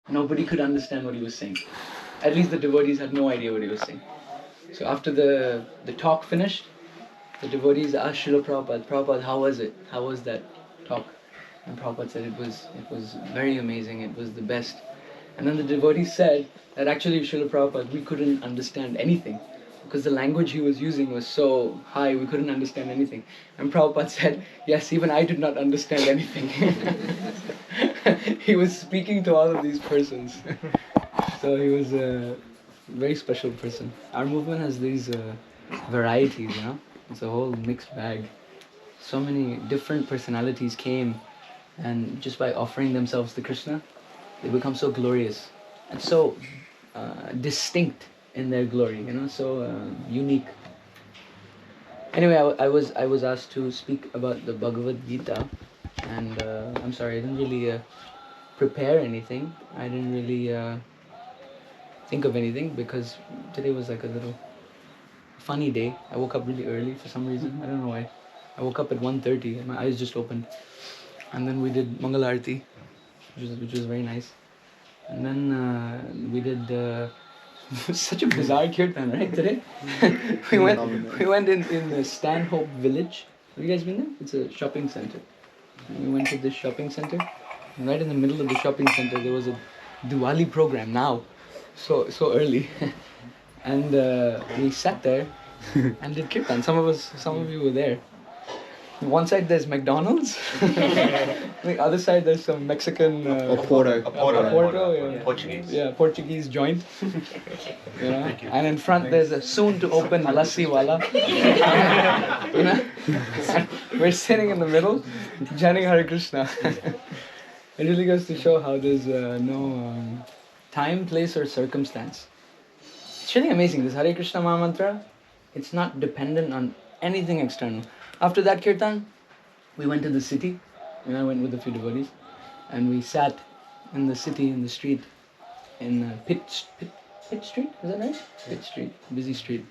Nobody could understand what he was saying. At least the devotees had no idea what he was saying. So after the talk finished, the devotees asked Srila Prabhupada, Prabhupada, how was it? How was that talk? And Prabhupada said it was very amazing, it was the best. And then the devotees said that actually Srila Prabhupada, we couldn't understand anything because the language he was using was so high, we couldn't understand anything. And Prabhupada said, yes, even I did not understand anything. He was speaking to all of these persons. So he was a very special person. Our movement has these varieties, you know. It's a whole mixed bag. So many different personalities came, and just by offering themselves to Krishna, they become so glorious and so distinct in their glory, you know, so unique. Anyway, I was asked to speak about the Bhagavad Gita, and I'm sorry, I didn't really prepare anything. I didn't really think of anything because today was like a little funny day. I woke up really early for some reason. I don't know why. I woke up at 1:30 and my eyes just opened. And then we did Mangal Aarti, which was very nice. And then we did such a bizarre kirtan, right, today? we went in the Stanhope Village. Have you guys been there? It's a shopping center. And we went to this shopping center. And right in the middle of the shopping center, there was a Diwali program now. So early. And we sat there and did kirtan. Some of you were there. One side there's McDonald's. The other side there's some Mexican Porto, yeah. Portuguese. Yeah, Portuguese joint. You know? And in front there's a soon to open lassi wala. You know? We're sitting in the middle, chanting Hare Krishna. It really goes to show how there's no time, place or circumstance. It's really amazing. This Hare Krishna Maha Mantra, it's not dependent on anything external. After that kirtan, we went to the city, and I went with a few devotees, and we sat in the city, in the street, in Pitt Street, is that right? Pitt Street, busy street.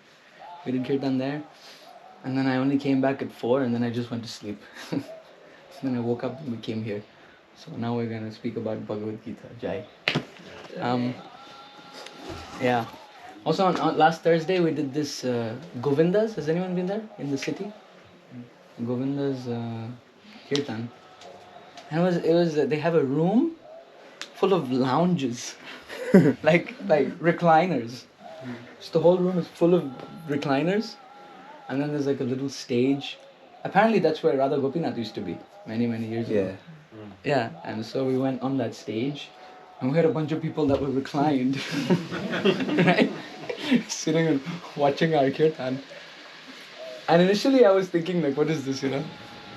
We did kirtan there, and then I only came back at 4, and then I just went to sleep. Then I woke up and we came here. So now we're going to speak about Bhagavad Gita. Jai. Yeah. Also on last Thursday we did this Govindas. Has anyone been there in the city? Govinda's kirtan, and it was they have a room full of lounges, like recliners. So the whole room is full of recliners, and then there's like a little stage. Apparently that's where Radha Gopinath used to be many years ago. Yeah, and so we went on that stage, and we had a bunch of people that were reclined, right, sitting and watching our kirtan. And initially I was thinking like, what is this, you know?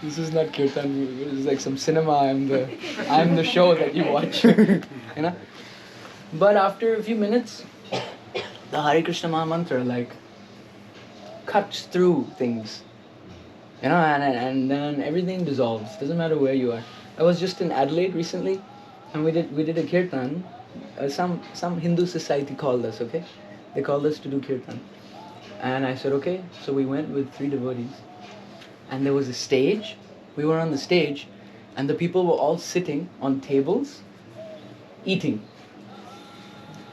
This is not kirtan, it's like some cinema, I'm the show that you watch, you know? But after a few minutes, the Hare Krishna Maha Mantra like cuts through things, you know, and then everything dissolves, doesn't matter where you are. I was just in Adelaide recently, and we did a kirtan. Some Hindu society called us, okay? They called us to do kirtan. And I said, okay. So we went with 3 devotees. And there was a stage. We were on the stage. And the people were all sitting on tables, eating.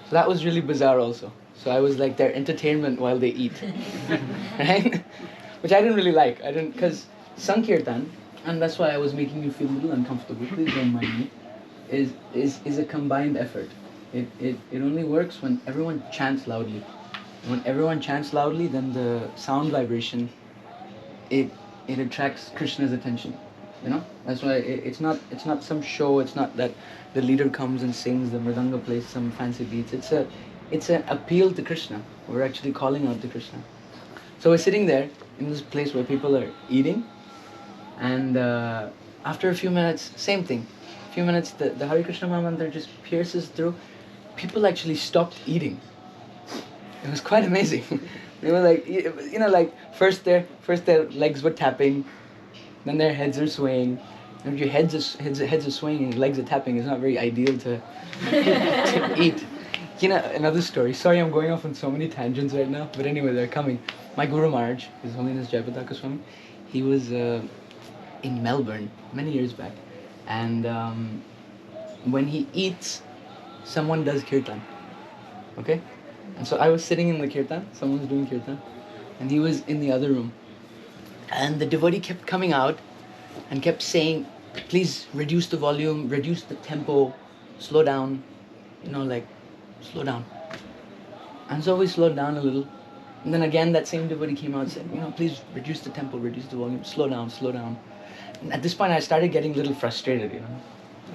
So that was really bizarre also. So I was like their entertainment while they eat. Right? Which I didn't really like. Because Sankirtan, and that's why I was making you feel a little uncomfortable, please don't mind me, is a combined effort. It only works when everyone chants loudly. When everyone chants loudly, then the sound vibration, it attracts Krishna's attention. You know, that's why it's not some show. It's not that the leader comes and sings, the mridanga plays some fancy beats. It's an appeal to Krishna. We're actually calling out to Krishna. So we're sitting there in this place where people are eating, and after a few minutes, same thing. A few minutes, the Hare Krishna Maha Mantra just pierces through. People actually stopped eating. It was quite amazing. They were like, you know, like first their legs were tapping, then their heads are swaying. And if your heads are swaying and your legs are tapping, it's not very ideal to eat. You know, another story. Sorry, I'm going off on so many tangents right now, but anyway, they're coming. My Guru Maharaj, His Holiness Jayapataka Swami, he was in Melbourne many years back, and when he eats, someone does Kirtan. Okay? And so I was sitting in the Kirtan, someone was doing Kirtan, and he was in the other room. And the devotee kept coming out and kept saying, please reduce the volume, reduce the tempo, slow down, slow down. And so we slowed down a little. And then again that same devotee came out and said, please reduce the tempo, reduce the volume, slow down, slow down. And at this point I started getting a little frustrated,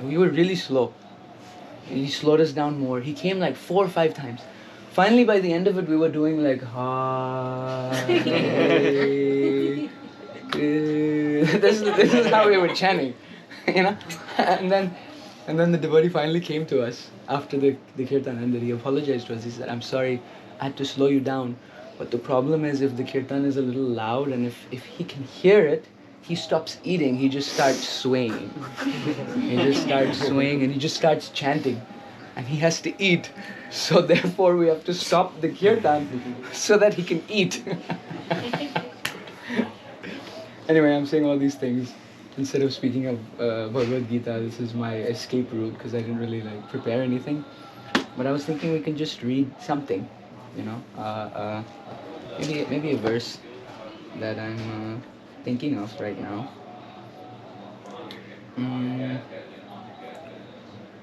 We were really slow. He slowed us down more. He came like 4 or 5 times. Finally by the end of it we were doing like this is how we were chanting, And then the devotee finally came to us after the Kirtan ended. He apologized to us. He said, I'm sorry, I had to slow you down. But the problem is if the Kirtan is a little loud and if he can hear it, he stops eating. He just starts swaying. And he just starts chanting. And he has to eat. So therefore we have to stop the Kirtan so that he can eat. Anyway, I'm saying all these things. Instead of speaking of Bhagavad Gita, this is my escape route because I didn't really prepare anything. But I was thinking we can just read something, maybe a verse that I'm thinking of right now.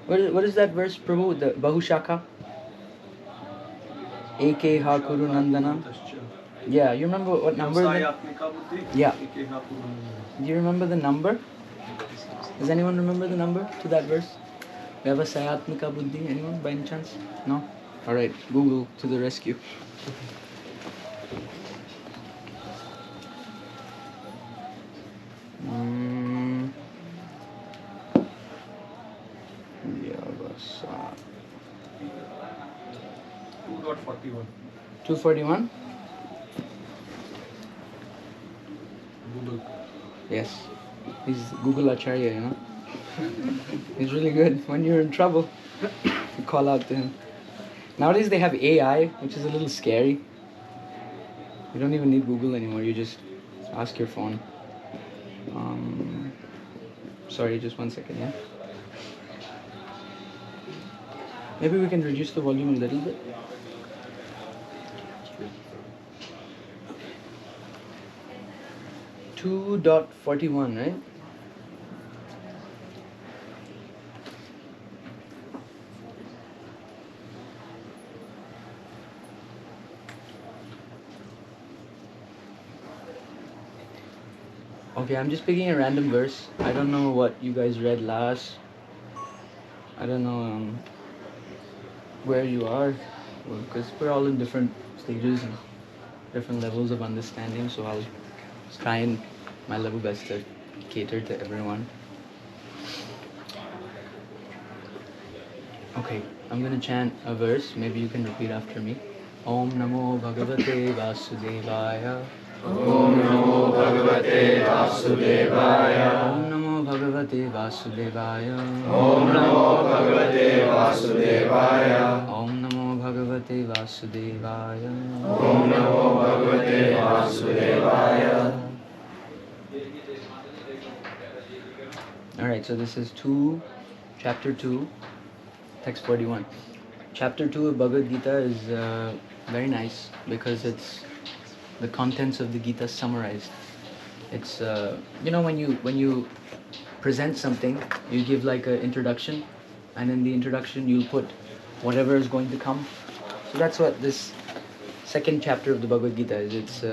What is that verse, Prabhu? The Bahushaka? Eke ha Kuru Nandana. Yeah, you remember what number? Yeah. Do you remember the number? Does anyone remember the number to that verse? Vyavasayatmika buddhi. Anyone by any chance? No? Alright, Google to the rescue. Vyavasa. 2.41. 241? Google. Yes. He's Google Acharya, He's really good. When you're in trouble, you call out to him. Nowadays they have AI, which is a little scary. You don't even need Google anymore. You just ask your phone. Sorry, just 1 second, yeah? Maybe we can reduce the volume a little bit. .41, right? Okay, I'm just picking a random verse. I don't know what you guys read last. I don't know where you are, because we're all in different stages and different levels of understanding, so I'll try and my level best to cater to everyone. Okay, I'm gonna chant a verse. Maybe you can repeat after me. Om Namo Bhagavate Vasudevaya. Om Namo Bhagavate Vasudevaya. Om Namo Bhagavate Vasudevaya. Om Namo Bhagavate Vasudevaya. Om Namo Bhagavate Vasudevaya. Om Namo Bhagavate Vasudevaya. Alright, so this is chapter 2, text 41. Chapter 2 of Bhagavad Gita is very nice because it's the contents of the Gita summarized. It's, when you present something, you give like an introduction, and in the introduction you'll put whatever is going to come. So that's what this second chapter of the Bhagavad Gita is. It's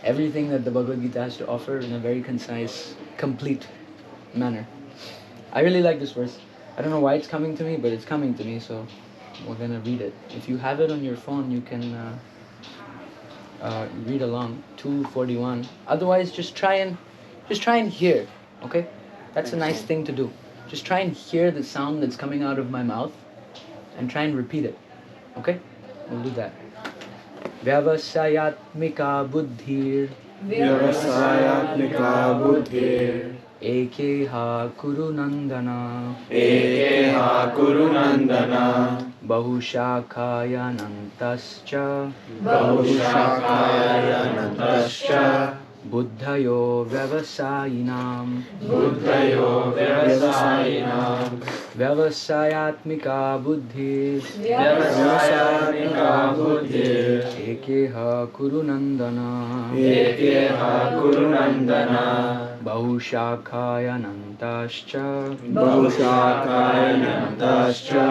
everything that the Bhagavad Gita has to offer in a very concise, complete manner. I really like this verse. I don't know why it's coming to me, but it's coming to me, so we're gonna read it. If you have it on your phone, you can read along. 241. Otherwise, just try and hear. Okay, that's a nice thing to do. Just try and hear the sound that's coming out of my mouth, and try and repeat it. Okay, we'll do that. Vyavasayatmika buddhir. Vyavasayatmika buddhir. Ekeha Kuru Nandana. Ekeha Kuru Nandana. Bahushakaya Nantascha. Bahushakaya Nantascha. Buddhayo Vyavasayinam Buddhayo Vyavasayinam Vyavasayatmika Buddhi Vyavasayatmika Buddhi Ekeha Kurunandana Ekeha Kurunandana Bahushakhayanantascha Bahushakayanantascha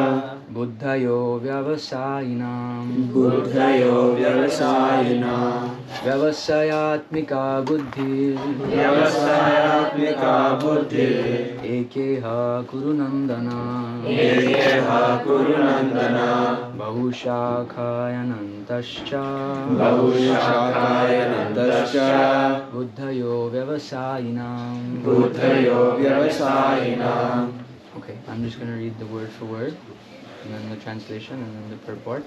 Buddhayo Vyavasayinam Buddhayo Vyavasayinam Vyavasayatmika Buddhi Vyavasayatmika Buddhi Ekeha Kurunandana Ekeha Kurunandana Bahushakhayanantascha Bahushakayanantascha Buddhayo Vyavasayinam Buddhayo Vyavasayinam. Okay, I'm just going to read the word for word, and then the translation, and then the purport.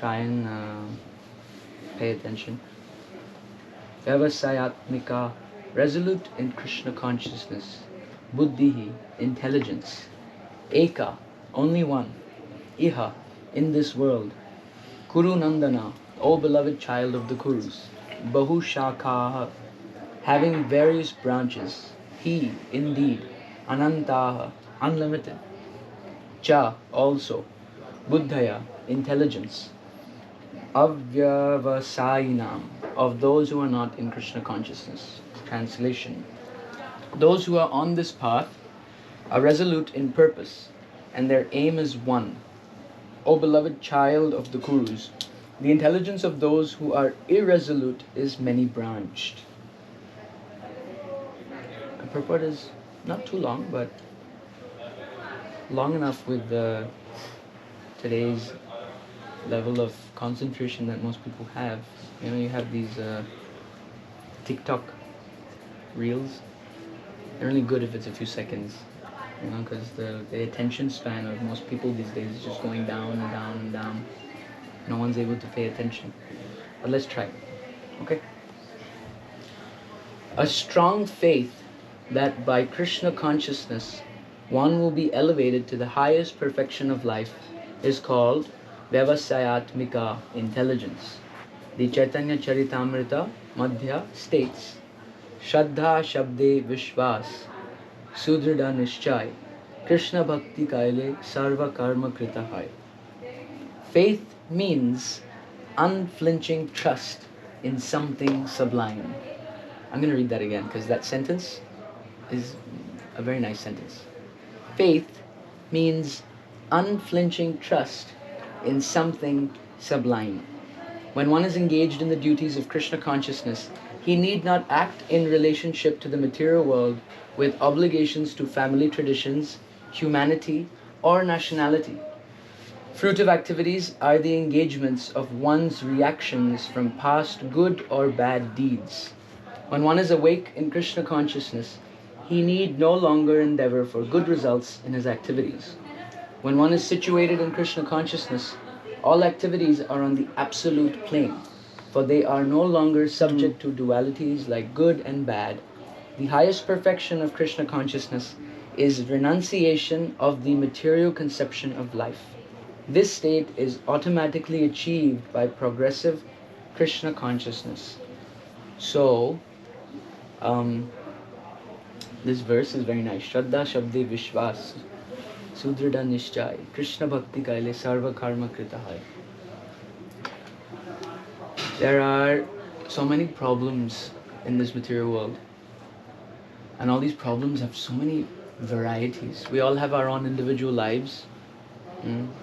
Try and pay attention. Vyavasayatmika, resolute in Krishna consciousness. Buddhihi, intelligence. Eka, only one. Iha, in this world. Kuru Nandana, O beloved child of the Kurus. Bahu Shakaha, having various branches. He, indeed. Anantaha, unlimited. Cha, also. Buddhaya, intelligence. Avyavasayinam, of those who are not in Krishna consciousness. Translation. Those who are on this path are resolute in purpose, and their aim is one. O beloved child of the Kurus, the intelligence of those who are irresolute is many-branched. The purport is not too long, but long enough with today's level of concentration that most people have. You know, you have these TikTok reels. They're only good if it's a few seconds, you know, because the attention span of most people these days is just going down and down and down. No one's able to pay attention. But let's try. Okay? A strong faith that by Krishna consciousness one will be elevated to the highest perfection of life is called Vyavasayatmika intelligence. The Chaitanya Charitamrita Madhya states, Shraddha Shabde Vishwas Sudrida Nishchay Krishna Bhakti Kaile Sarva Karma Krita Hai. Faith means unflinching trust in something sublime. I'm going to read that again because that sentence is a very nice sentence. Faith means unflinching trust in something sublime. When one is engaged in the duties of Krishna consciousness, he need not act in relationship to the material world with obligations to family traditions, humanity, or nationality. Fruitive activities are the engagements of one's reactions from past good or bad deeds. When one is awake in Krishna consciousness, he need no longer endeavor for good results in his activities. When one is situated in Krishna consciousness, all activities are on the absolute plane, for they are no longer subject to dualities like good and bad. The highest perfection of Krishna consciousness is renunciation of the material conception of life. This state is automatically achieved by progressive Krishna consciousness. So, this verse is very nice. Shraddha Shabde Vishwas Sudrida Nishchay Krishna Bhakti Kaile Sarva Karma Krita Hai. There are so many problems in this material world, and all these problems have so many varieties. We all have our own individual lives.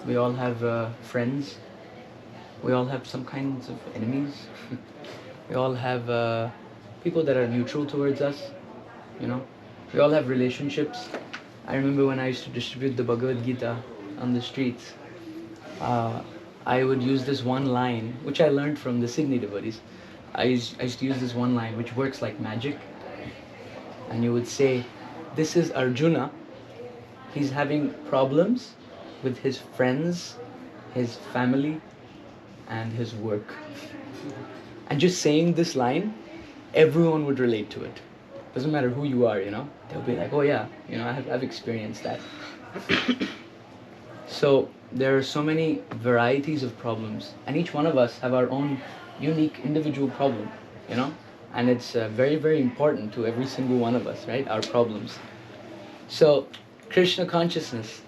We all have friends. We all have some kinds of enemies. We all have people that are neutral towards us. You know, we all have relationships. I remember when I used to distribute the Bhagavad Gita on the streets, I would use this one line, which I learned from the Sydney devotees. I used to use this one line, which works like magic. And you would say, this is Arjuna. He's having problems with his friends, his family, and his work. And just saying this line, everyone would relate to it. Doesn't matter who you are, you know. They'll be like, oh yeah, you know, I've experienced that. So there are so many varieties of problems, and each one of us have our own unique individual problem, you know. and it's very, very important to every single one of us, right? Our problems. So, Krishna consciousness,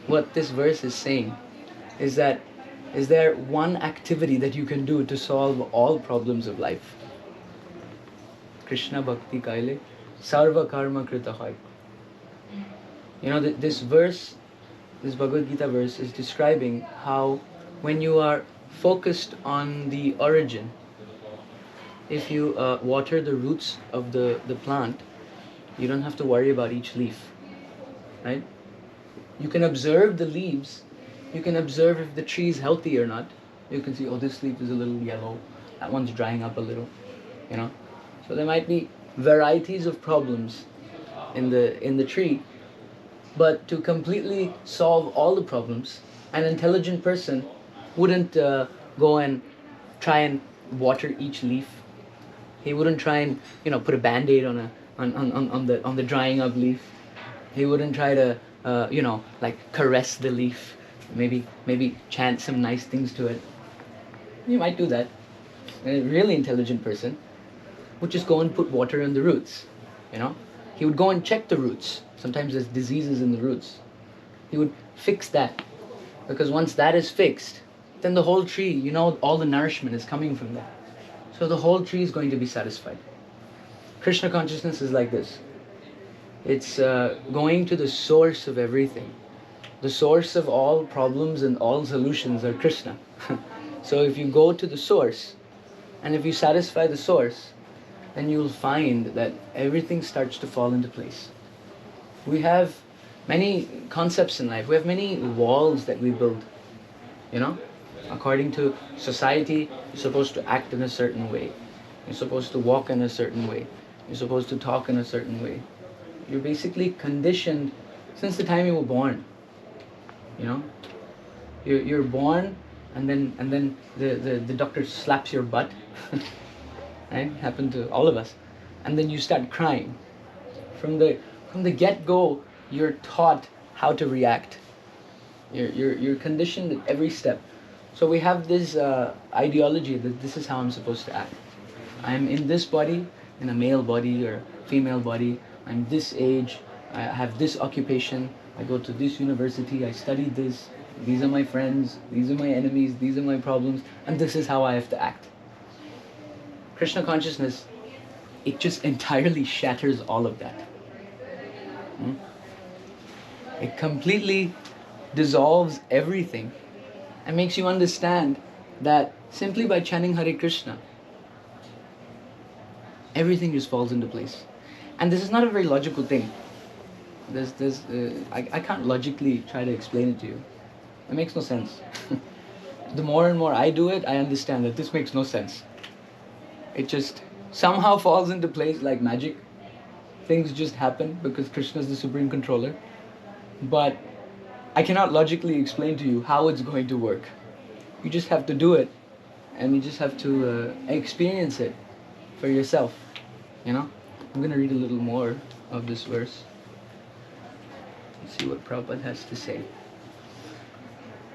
what this verse is saying is that, is there one activity that you can do to solve all problems of life? Krishna bhakti kaile sarva karma krita hoy. You know, this verse, this Bhagavad Gita verse is describing how when you are focused on the origin, if you water the roots of the plant, you don't have to worry about each leaf, right? You can observe the leaves, you can observe if the tree is healthy or not. You can see, oh, this leaf is a little yellow, that one's drying up a little, you know. So there might be varieties of problems in the tree, but to completely solve all the problems, an intelligent person wouldn't go and try and water each leaf. He wouldn't try and, you know, put a band-aid on the drying up leaf. He wouldn't try to you know, like caress the leaf, maybe chant some nice things to it. You might do that. A really intelligent person would just go and put water on the roots, you know. He would go and check the roots. Sometimes there's diseases in the roots. He would fix that, because once that is fixed, then the whole tree, you know, all the nourishment is coming from that. So the whole tree is going to be satisfied. Krishna consciousness is like this. It's going to the source of everything. The source of all problems and all solutions are Krishna. So if you go to the source, and if you satisfy the source, then you'll find that everything starts to fall into place. We have many concepts in life. We have many walls that we build, you know. According to society, you're supposed to act in a certain way. You're supposed to walk in a certain way. You're supposed to talk in a certain way. You're basically conditioned since the time you were born. You know, you're born, and then the doctor slaps your butt. Right? Happened to all of us. And then you start crying. From the get-go, you're taught how to react. You're conditioned at every step. So we have this ideology that this is how I'm supposed to act. I'm in this body, in a male body or female body. I'm this age. I have this occupation. I go to this university. I study this. These are my friends. These are my enemies. These are my problems. And this is how I have to act. Krishna consciousness, it just entirely shatters all of that. It completely dissolves everything and makes you understand that simply by chanting Hare Krishna, everything just falls into place. And this is not a very logical thing. I can't logically try to explain it to you. It makes no sense. The more and more I do it, I understand that this makes no sense. It just somehow falls into place like magic. Things just happen because Krishna is the supreme controller. But I cannot logically explain to you how it's going to work. You just have to do it, and you just have to experience it for yourself. You know? I'm going to read a little more of this verse. Let's see what Prabhupada has to say.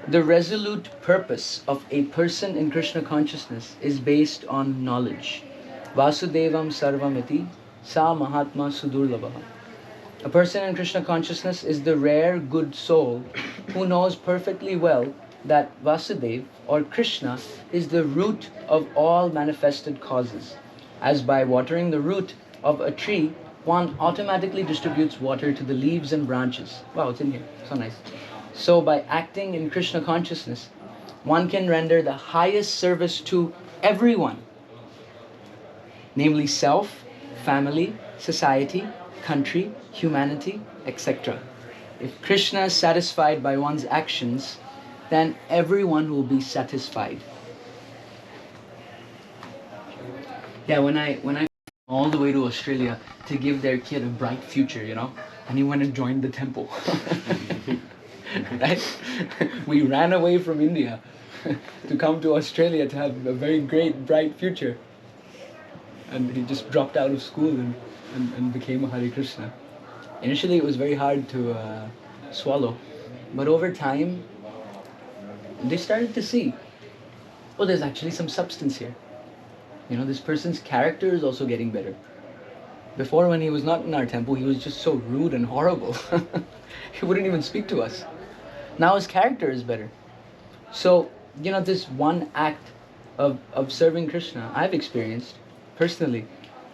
The resolute purpose of a person in Krishna consciousness is based on knowledge. Vasudevam sarvamiti sa mahatma sudurlabha. A person in Krishna consciousness is the rare good soul who knows perfectly well that Vasudev or Krishna is the root of all manifested causes. As by watering the root of a tree, one automatically distributes water to the leaves and branches. Wow, it's in here. So nice. So by acting in Krishna consciousness, one can render the highest service to everyone, namely self, family, society, country, humanity, etc. If Krishna is satisfied by one's actions, then everyone will be satisfied. Yeah, when I all the way to Australia to give their kid a bright future, you know, and he went and joined the temple. Right? We ran away from India to come to Australia to have a very great, bright future. And he just dropped out of school and became a Hare Krishna. Initially it was very hard to swallow, but over time they started to see, oh, there's actually some substance here. This person's character is also getting better. Before, when he was not in our temple, he was just so rude and horrible. He wouldn't even speak to us. Now his character is better. So, this one act of serving Krishna, I've experienced personally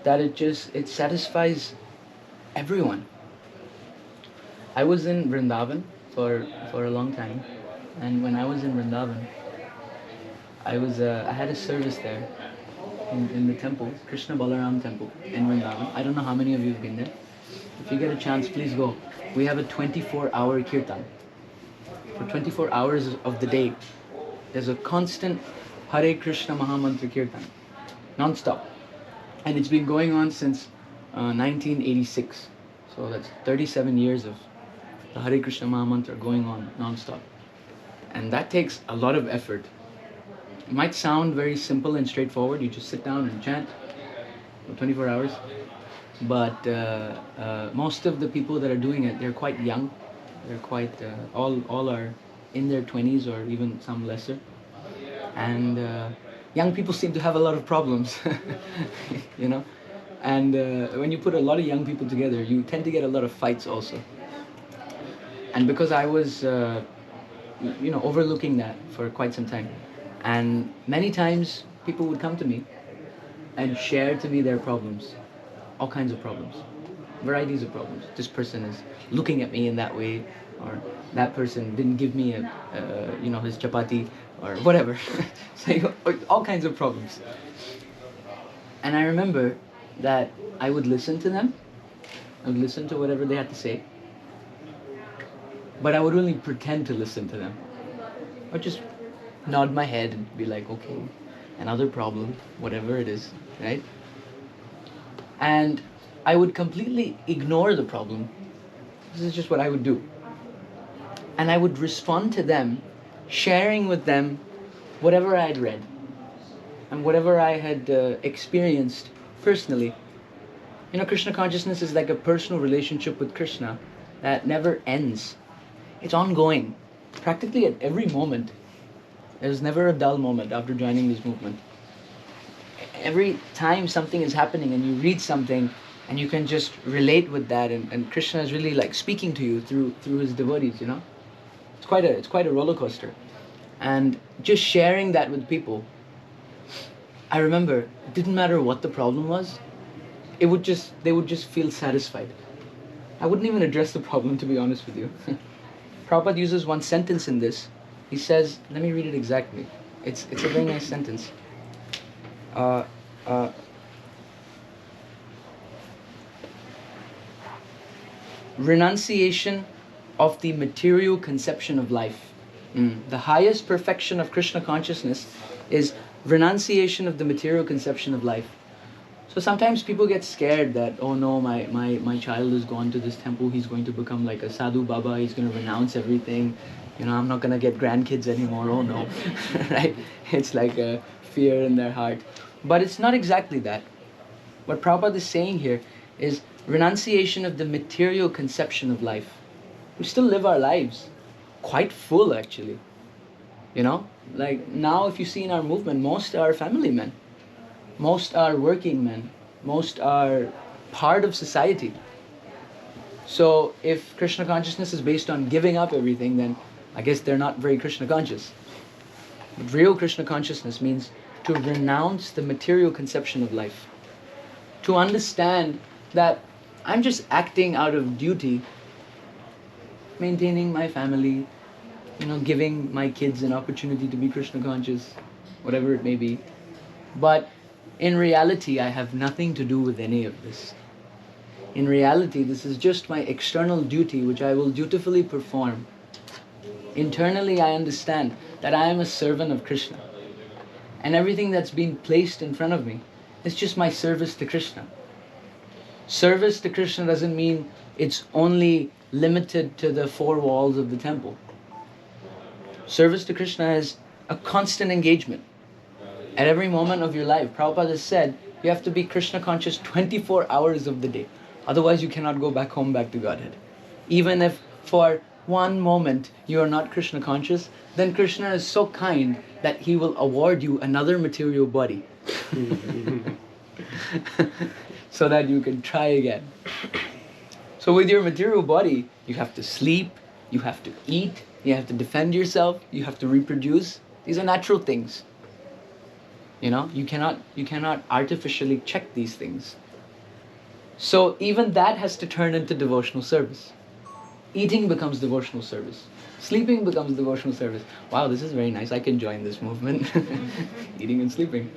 that it satisfies everyone. I was in Vrindavan for a long time, and when I was in Vrindavan, I had a service there in the temple, Krishna Balaram temple in Vrindavan. I don't know how many of you have been there. If you get a chance, please go. We have a 24-hour Kirtan. For 24 hours of the day, there's a constant Hare Krishna Mahamantra Kirtan, non-stop. And it's been going on since 1986. So that's 37 years of the Hare Krishna Mahamantra going on non-stop. And that takes a lot of effort. It might sound very simple and straightforward. You just sit down and chant for 24 hours. But most of the people that are doing it, they're quite young. They're quite, all are in their 20s or even some lesser. And young people seem to have a lot of problems, And when you put a lot of young people together, you tend to get a lot of fights also. And because I was, overlooking that for quite some time, and many times people would come to me and share to me their problems, all kinds of problems, varieties of problems. This person is looking at me in that way, or that person didn't give me his chapati, or whatever. So all kinds of problems. And I remember that I would listen to them. I would listen to whatever they had to say. But I would only pretend to listen to them. Or just nod my head and be like, okay, another problem, whatever it is, right? And I would completely ignore the problem. This is just what I would do. And I would respond to them, sharing with them whatever I had read and whatever I had experienced personally. Krishna consciousness is like a personal relationship with Krishna that never ends. It's ongoing, practically at every moment. There's never a dull moment after joining this movement. Every time something is happening and you read something and you can just relate with that, and Krishna is really like speaking to you through his devotees, It's quite a roller coaster. And just sharing that with people, I remember it didn't matter what the problem was, they would just feel satisfied. I wouldn't even address the problem, to be honest with you. Prabhupada uses one sentence in this. He says, let me read it exactly. It's a very nice sentence. Renunciation of the material conception of life. The highest perfection of Krishna consciousness is renunciation of the material conception of life. So sometimes people get scared that, oh no, my child has gone to this temple, he's going to become like a sadhu baba, he's going to renounce everything, I'm not going to get grandkids anymore, oh no, right? It's like a fear in their heart. But it's not exactly that. What Prabhupada is saying here is renunciation of the material conception of life. We still live our lives quite full, actually. Like now if you see in our movement, most are family men. Most are working men. Most are part of society. So if Krishna consciousness is based on giving up everything, then I guess they're not very Krishna conscious. But real Krishna consciousness means to renounce the material conception of life. To understand that I'm just acting out of duty, maintaining my family, giving my kids an opportunity to be Krishna conscious, whatever it may be. But in reality, I have nothing to do with any of this. In reality, this is just my external duty which I will dutifully perform. Internally, I understand that I am a servant of Krishna. And everything that's been placed in front of me is just my service to Krishna. Service to Krishna doesn't mean it's only limited to the four walls of the temple. Service to Krishna is a constant engagement. At every moment of your life, Prabhupada has said, you have to be Krishna conscious 24 hours of the day. Otherwise you cannot go back home, back to Godhead. Even if for one moment you are not Krishna conscious, then Krishna is so kind that he will award you another material body So that you can try again. So with your material body, you have to sleep, you have to eat, you have to defend yourself, you have to reproduce. These are natural things. You know, you cannot artificially check these things. So even that has to turn into devotional service. Eating becomes devotional service. Sleeping becomes devotional service. Wow, this is very nice. I can join this movement. Eating and sleeping.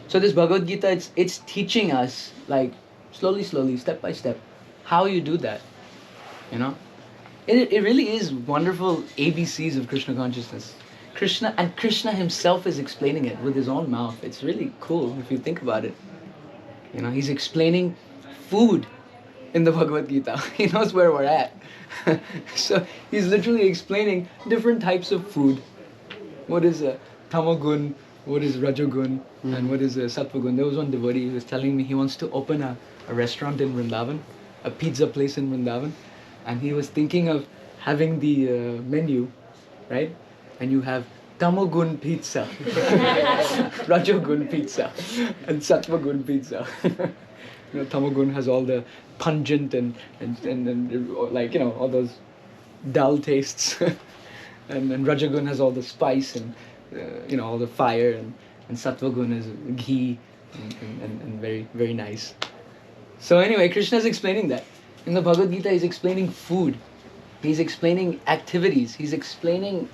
So this Bhagavad Gita, it's teaching us, like, slowly, step by step, how you do that. You know? It really is wonderful ABCs of Krishna consciousness. Krishna himself is explaining it with his own mouth. It's really cool if you think about it. You know, he's explaining food in the Bhagavad Gita. He knows where we're at. So he's literally explaining different types of food. What is a tamagun, what is rajagun, and what is a sattvagun. There was one devotee who was telling me he wants to open a restaurant in Vrindavan, a pizza place in Vrindavan, and he was thinking of having the menu, right? And you have tamagun pizza, rajagun pizza, and sattvagun pizza. You know, tamagun has all the pungent and like, you know, all those dull tastes, and rajagun has all the spice and you know, all the fire, and sattvagun is ghee and very, very nice. So anyway, Krishna is explaining that. In the Bhagavad Gita, he's explaining food. He's explaining activities. He's explaining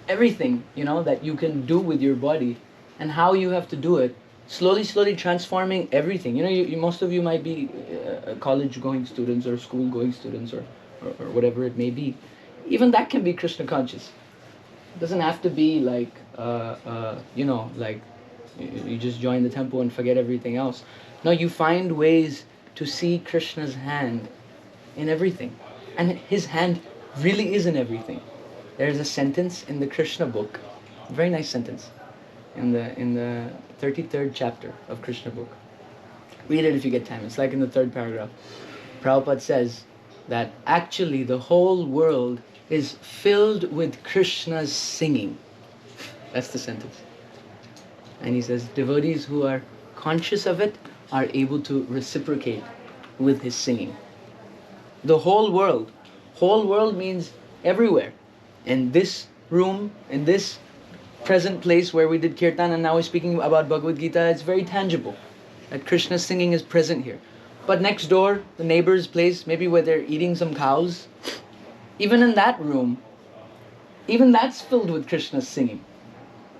everything, you know, that you can do with your body and how you have to do it. Slowly transforming everything. You know, most of you might be college-going students or school-going students or whatever it may be. Even that can be Krishna conscious. It doesn't have to be like, you know, like you just join the temple and forget everything else. No, you find ways to see Krishna's hand in everything. And his hand really is in everything. There's a sentence in the Krishna book, a very nice sentence, in the 33rd chapter of Krishna book. Read it if you get time. It's like in the 3rd paragraph. Prabhupada says that actually the whole world is filled with Krishna's singing. That's the sentence. And he says devotees who are conscious of it are able to reciprocate with his singing. The whole world. Whole world means everywhere. In this room, in this present place where we did Kirtan and now we're speaking about Bhagavad Gita, it's very tangible that Krishna's singing is present here. But next door, the neighbor's place, maybe where they're eating some cows, even in that room, even that's filled with Krishna's singing.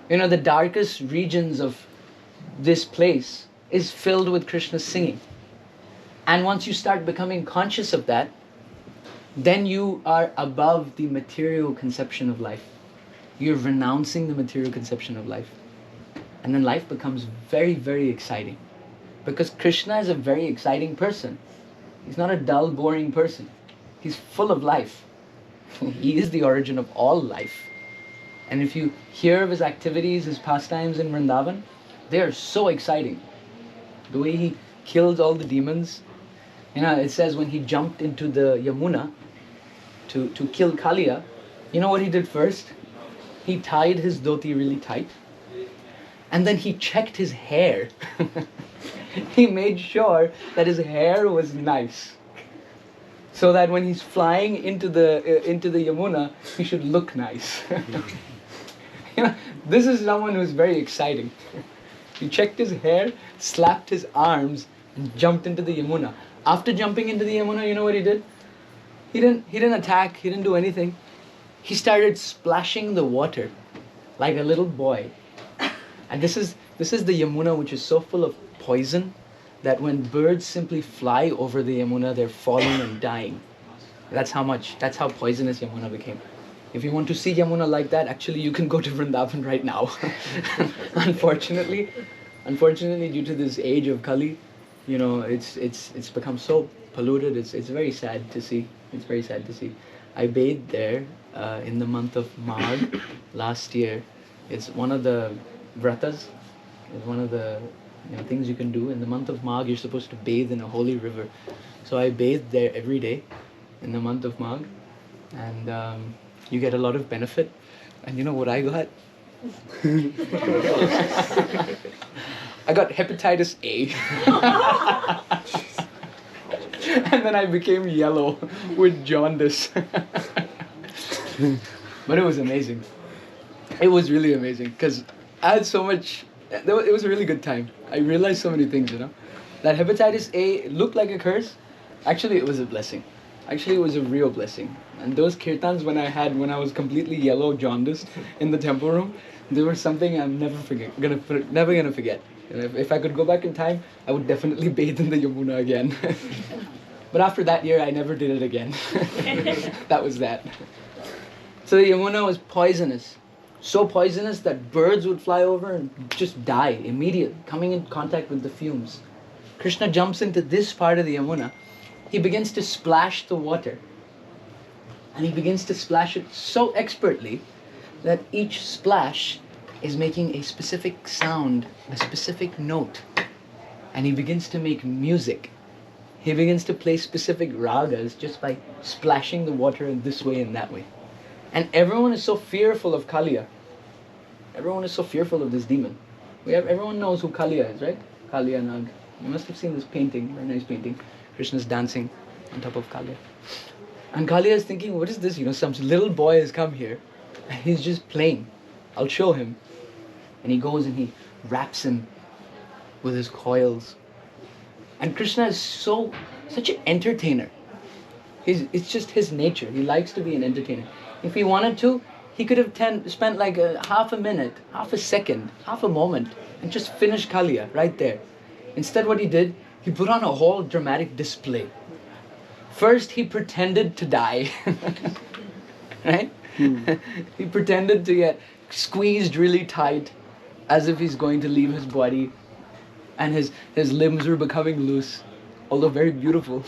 You know, the darkest regions of this place is filled with Krishna's singing. And once you start becoming conscious of that, then you are above the material conception of life. You're renouncing the material conception of life. And then life becomes very, very exciting. Because Krishna is a very exciting person. He's not a dull, boring person. He's full of life. He is the origin of all life. And if you hear of his activities, his pastimes in Vrindavan, they are so exciting. The way he killed all the demons. You know, it says when he jumped into the Yamuna to kill Kalia, you know what he did first? He tied his dhoti really tight. And then he checked his hair. He made sure that his hair was nice. So that when he's flying into the Yamuna, he should look nice. You know, this is someone who's very exciting. He checked his hair, slapped his arms, and jumped into the Yamuna. After jumping into the Yamuna, you know what he did? He didn't attack, he didn't do anything. He started splashing the water like a little boy. And this is the Yamuna, which is so full of poison that when birds simply fly over the Yamuna, they're falling and dying. That's how poisonous Yamuna became. If you want to see Yamuna like that, actually you can go to Vrindavan right now. Unfortunately, due to this age of Kali, you know, it's become so polluted. It's very sad to see. It's very sad to see. I bathed there in the month of Magh last year. It's one of the vratas. It's one of the things you can do. In the month of Magh, you're supposed to bathe in a holy river. So I bathed there every day in the month of Magh, and you get a lot of benefit. And you know what I got? I got hepatitis A. And then I became yellow with jaundice. But it was amazing. It was really amazing because I had so much. It was a really good time. I realized so many things, That hepatitis A looked like a curse. Actually, it was a blessing. Actually, it was a real blessing. And those kirtans when I was completely yellow jaundice in the temple room, they were something I'm never gonna forget. If I could go back in time, I would definitely bathe in the Yamuna again. But after that year, I never did it again. That was that. So the Yamuna was poisonous. So poisonous that birds would fly over and just die immediately, coming in contact with the fumes. Krishna jumps into this part of the Yamuna. He begins to splash the water. And he begins to splash it so expertly that each splash is making a specific sound, a specific note. And he begins to make music. He begins to play specific ragas just by splashing the water in this way and that way. And everyone is so fearful of Kalia. Everyone is so fearful of this demon. Everyone knows who Kalia is, right? Kalia Nag. You must have seen this painting, very nice painting. Krishna's dancing on top of Kalia. And Kalia is thinking, what is this? Some little boy has come here and he's just playing. I'll show him. And he goes and he wraps him with his coils. And Krishna is such an entertainer. It's just his nature. He likes to be an entertainer. If he wanted to, he could have spent like half a minute, half a second, half a moment and just finished Kalia right there. Instead, what he did, he put on a whole dramatic display. First, he pretended to die. Right? He pretended to get squeezed really tight as if he's going to leave his body. And his limbs were becoming loose, although very beautiful.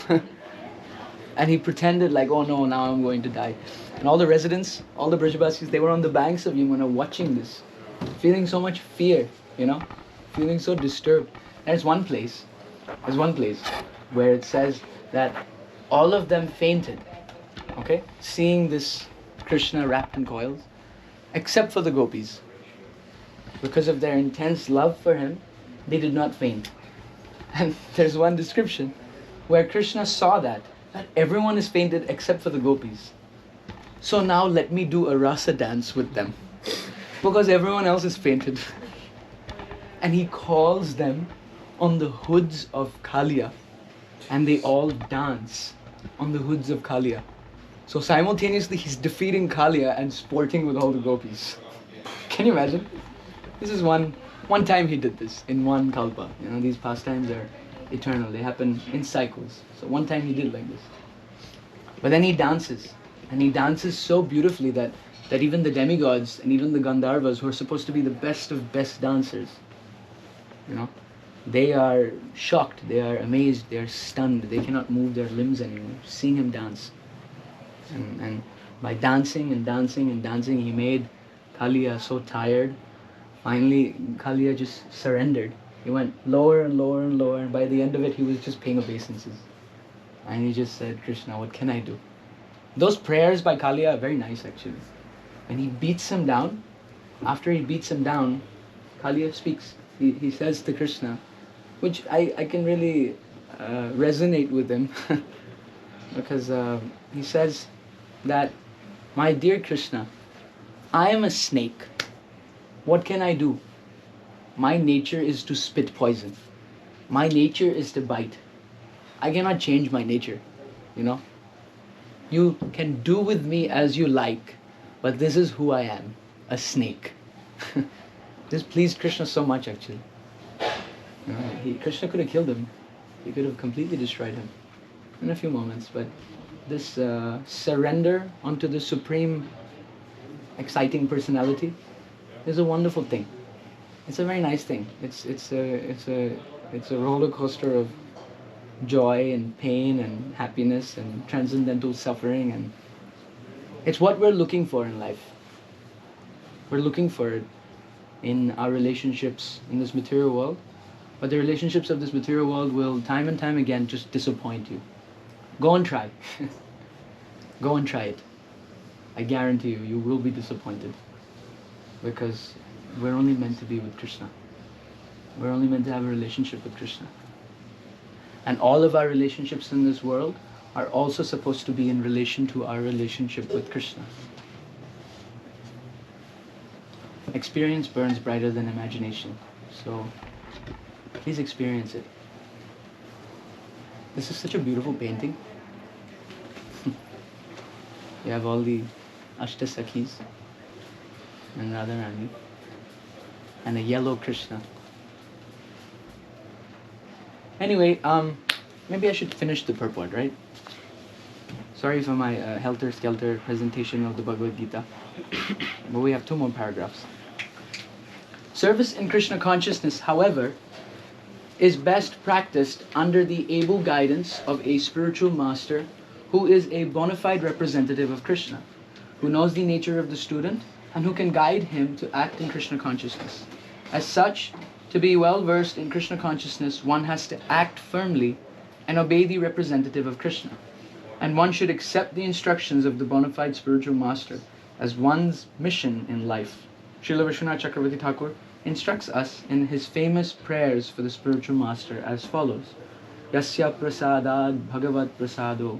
And he pretended like, oh no, now I'm going to die. And all the residents, all the Brajavasis, they were on the banks of Yamuna watching this, feeling so much fear, feeling so disturbed. And there's one place where it says that all of them fainted, okay, seeing this Krishna wrapped in coils, except for the gopis. Because of their intense love for him, they did not faint. And there's one description where Krishna saw that everyone is fainted except for the gopis. So now let me do a rasa dance with them, because everyone else is fainted. And he calls them on the hoods of Kalia, and they all dance on the hoods of Kalia. So simultaneously he's defeating Kalia and sporting with all the gopis. Can you imagine? This is one time he did this in one kalpa. These pastimes are eternal. They happen in cycles. So one time he did like this. But then he dances. And he dances so beautifully that even the demigods and even the Gandharvas, who are supposed to be the best of best dancers, they are shocked, they are amazed, they are stunned. They cannot move their limbs anymore, seeing him dance. And by dancing and dancing and dancing, he made Kalia so tired. Finally, Kalia just surrendered. He went lower and lower and lower, and by the end of it, he was just paying obeisances. And he just said, Krishna, what can I do? Those prayers by Kalia are very nice, actually. When he beats him down, after he beats him down, Kalia speaks. He says to Krishna, which I can really resonate with him, because he says that, my dear Krishna, I am a snake. What can I do? My nature is to spit poison. My nature is to bite. I cannot change my nature, You can do with me as you like, but this is who I am, a snake. This pleased Krishna so much, actually. Krishna could have killed him. He could have completely destroyed him in a few moments, but this surrender onto the supreme exciting personality is a wonderful thing. It's a very nice thing. It's a roller coaster of joy and pain and happiness and transcendental suffering, and it's what we're looking for in life. We're looking for it in our relationships in this material world, but the relationships of this material world will time and time again just disappoint you. Go and try. Go and try it. I guarantee you, you will be disappointed. because we're only meant to be with Krishna. We're only meant to have a relationship with Krishna. And all of our relationships in this world are also supposed to be in relation to our relationship with Krishna. Experience burns brighter than imagination. So please experience it. This is such a beautiful painting. You have all the Ashtasakhis and Radharani and a yellow Krishna. Anyway, maybe I should finish the purport, right? Sorry for my helter-skelter presentation of the Bhagavad Gita. But we have 2 more paragraphs. Service in Krishna consciousness, however, is best practiced under the able guidance of a spiritual master who is a bona fide representative of Krishna, who knows the nature of the student and who can guide him to act in Krishna consciousness. As such, to be well versed in Krishna consciousness, one has to act firmly and obey the representative of Krishna. And one should accept the instructions of the bona fide spiritual master as one's mission in life. Srila Vishwanath Chakravarti Thakur instructs us in his famous prayers for the spiritual master as follows. Yasya prasadad bhagavat prasado,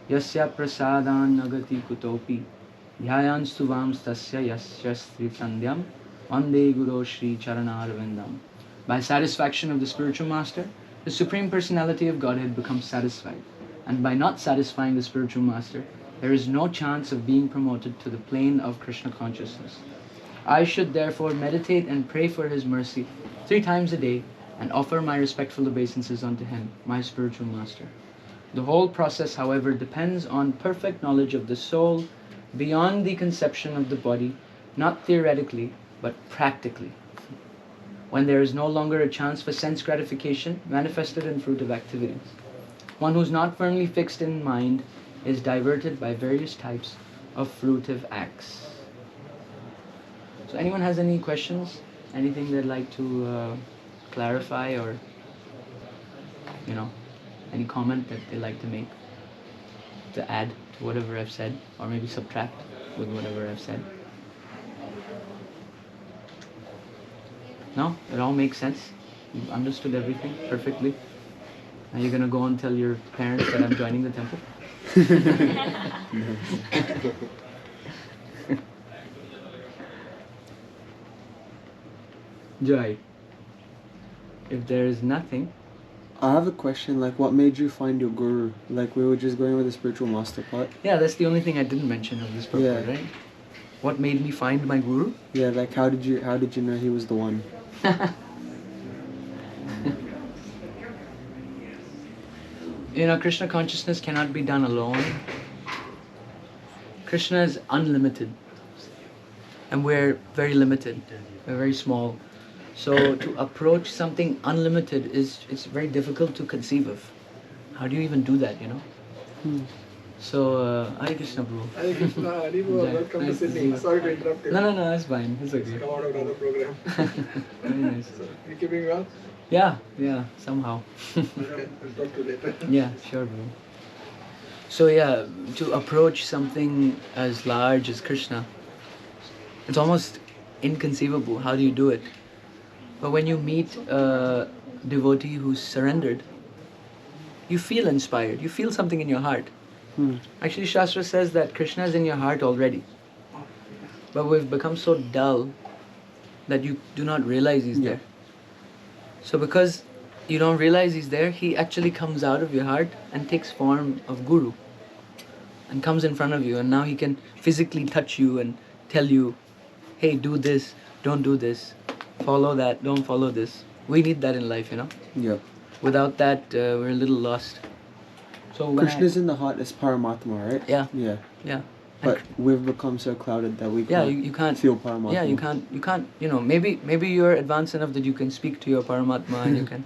yasya prasadan nagati kutopi, dhyayan stuvam stasya yasya sri chandhyam, vande guru shri charanarvindam. By satisfaction of the spiritual master, the Supreme Personality of Godhead becomes satisfied. And by not satisfying the spiritual master, there is no chance of being promoted to the plane of Krishna consciousness. I should therefore meditate and pray for his mercy 3 times a day and offer my respectful obeisances unto him, my spiritual master. The whole process, however, depends on perfect knowledge of the soul beyond the conception of the body, not theoretically, but practically. When there is no longer a chance for sense gratification manifested in fruitive activities. One who is not firmly fixed in mind is diverted by various types of fruitive acts. So anyone has any questions? Anything they'd like to clarify or, any comment that they'd like to make, to add to whatever I've said, or maybe subtract with whatever I've said? No? It all makes sense? You've understood everything perfectly? Now you're going to go and tell your parents that I'm joining the temple? Joy. If there is nothing... I have a question, like what made you find your guru? Like we were just going with the spiritual master part. Yeah, that's the only thing I didn't mention of this purport, right? What made me find my guru? Yeah, like how did you know he was the one? Krishna consciousness cannot be done alone. Krishna is unlimited. And we're very limited. We're very small. So to approach something unlimited it's very difficult to conceive of. How do you even do that, So, Hare Krishna, Prabhu. Hare Krishna, Hare Prabhu, welcome to Sydney. Sorry to interrupt you. No, it's fine. It's okay. Come out of another program. Very nice. So, you keeping well? Yeah, somehow. Okay, we'll talk to you later. Yeah, sure, bro. So to approach something as large as Krishna, it's almost inconceivable. How do you do it? But when you meet a devotee who's surrendered, you feel inspired. You feel something in your heart. Actually, Shastra says that Krishna is in your heart already. But we've become so dull that you do not realize he's there. So because you don't realize he's there, he actually comes out of your heart and takes form of Guru and comes in front of you, and now he can physically touch you and tell you, hey, do this, don't do this, follow that, don't follow this. We need that in life, Yeah. Without that, we're a little lost. So Krishna's in the heart is Paramatma, right? Yeah. Yeah. But we've become so clouded that we you can't feel Paramatma. Yeah, you can't, maybe you're advanced enough that you can speak to your Paramatma and you can.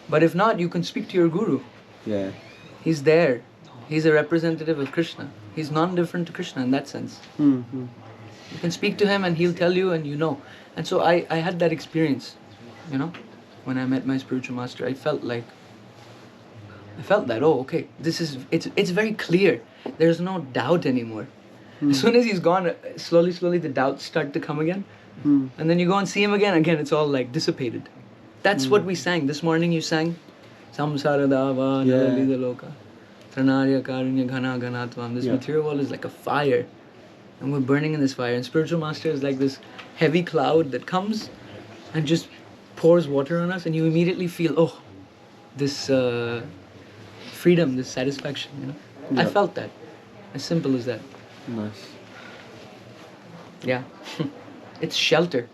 But if not, you can speak to your Guru. Yeah. He's there. He's a representative of Krishna. He's non-different to Krishna in that sense. Mm-hmm. You can speak to him and he'll tell you and you know. And so I had that experience, when I met my spiritual master. I felt that, oh, okay, it's very clear. There's no doubt anymore. As soon as he's gone, slowly the doubts start to come again. Mm. And then you go and see him again, it's all like dissipated. That's what we sang. This morning you sang Samsara Dava Yeah. Nalida Loka Tranarya Karunya Ghana Ghanatvam. This Yeah. material world is like a fire. And we're burning in this fire. And spiritual master is like this heavy cloud that comes and just pours water on us, and you immediately feel, oh, this freedom, this satisfaction, you know. I Yeah. felt that. As simple as that. Nice. Yeah. It's shelter.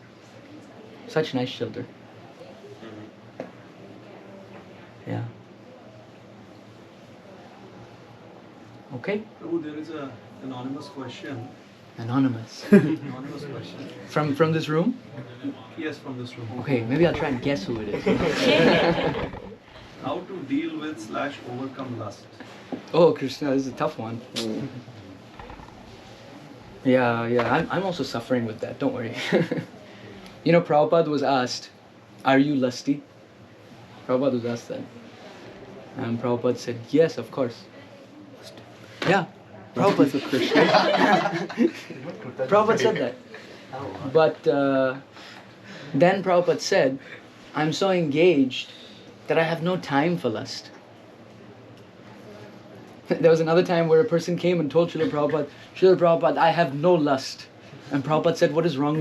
Such nice shelter. Yeah. Okay. Prabhu, there is an anonymous question. Anonymous. Anonymous question. From this room? Yes, from this room. Okay, maybe I'll try and guess who it is. How to deal with / overcome lust? Oh, Krishna, this is a tough one. Yeah, I'm also suffering with that, don't worry. You know, Prabhupada was asked, are you lusty? Prabhupada was asked that. And Prabhupada said, yes, of course. Yeah, Prabhupada. For Krishna. Prabhupada said that. But then Prabhupada said, I'm so engaged that I have no time for lust. There was another time where a person came and told Srila Prabhupada, I have no lust. And Prabhupada said, what is wrong